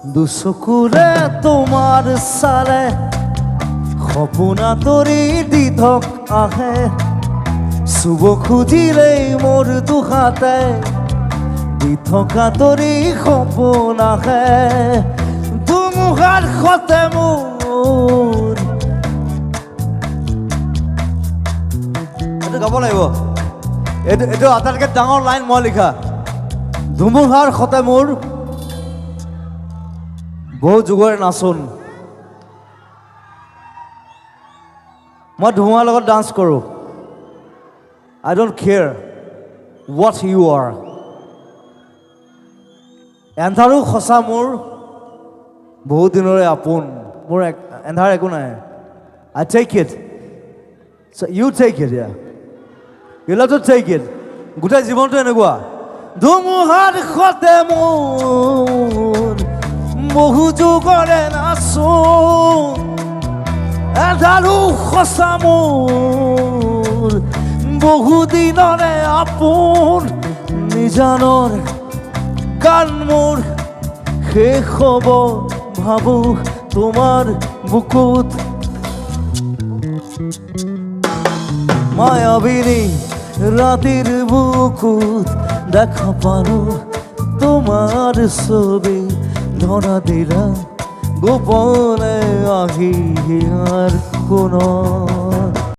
দুচকুৰে তোমাৰ চালে সপোনা তৰি দি থক আহে চুব খুজিলেই মোৰ দুহাতে দি থকা তৰি সপোন আহে ধুমুহাৰ সতে মোৰ এইটো গাব লাগিব এইটো আটাইতকৈ ডাঙৰ লাইন মই লিখা ধুমুহাৰ সতে মোৰ বহু যুগৰে নাচোন মই ধুমুহাৰ লগত ডান্স কৰোঁ I don't care what you are এন্ধাৰো সঁচা মোৰ বহুত দিনৰে আপোন মোৰ এন্ধাৰ একো নাই I take it so you take it yeah you have to take it গোটেই জীৱনটো এনেকুৱা ধুমুহাৰ সতে মোৰ বহু যুগৰে নাচোন এন্ধাৰো সঁচা মোৰ বহু দিনৰে আপোন নিজানৰ গান মোৰ শেষ হ'ব ভাবো তোমাৰ বুকুত মায়াবিনী ৰাতিৰ বুকুত দেখা পালো তোমাৰ ছবি ধৰা দিলা গোপনে আহি হিয়াৰ কোন